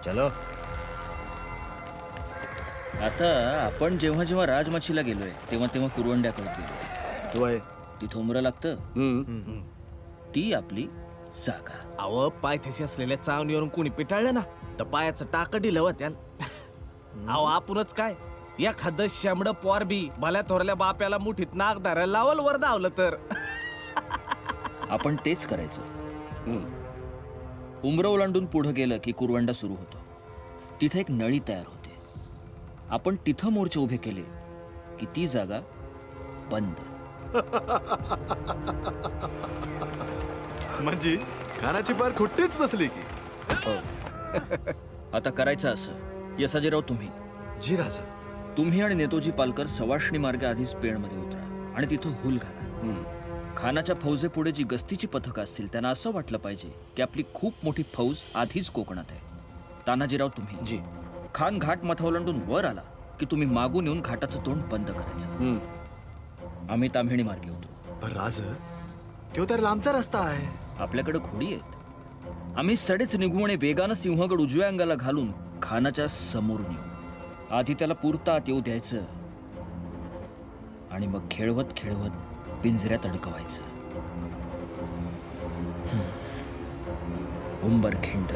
चलो. आता आपण जेव्हा जेव्हा राजमाचीला गेलोय तेव्हा तेव्हा कुरवंड्याकडे गेलो. वय तिथं उमरं लागतं. ती आपली जागा. अव पायथ्याशी असलेल्या चावणीवरून कोणी पिटाळलं ना तर पायाचं टाक दिलं व त्याला. अहो आपणच काय एखादं शेंबड पोर बी भल्या थोरल्या बाप्याला मुठीत नाक धरायला लावल वर धावलं तर. आपण तेच करायचं. उमरं ओलांडून पुढं गेलं की कुरवंडा सुरू होतो. तिथे एक नळी तयार होते. आपण तिथं मोर्चे उभे केले की ती जागा बंद. म्हणजे खानाची पार खुट्टीच बसली की. हो. आता करायचं असं. यसाजीराव तुम्ही जी राजा. तुम्ही आणि नेतोजी पालकर सवाष्णी मार्गे आधीच पेणमध्ये उतरा आणि तिथं हुल घाला. खानाच्या फौजेपुढे जी गस्तीची पथकं असतील त्यांना असं वाटलं पाहिजे की आपली खूप मोठी फौज आधीच कोकणात आहे. तानाजीराव तुम्ही जी. खान घाट मथा ओलांडून वर आला की तुम्ही मागून येऊन घाटाचं तोंड बंद करायचं. आम्ही ताम्हिणी मार्गे उतरू. पण राज तो तर लांबचा रस्ता आहे. आपल्याकडे घोडी आहेत. आम्ही सडेच निघू आणि वेगानं सिंहगड उजव्या अंगाला घालून खानाच्या समोरून येऊ. आधी त्याला पुरता आत येऊ द्यायचं आणि मग खेळवत खेळवत पिंजऱ्यात अडकवायचं. उंबरखिंड.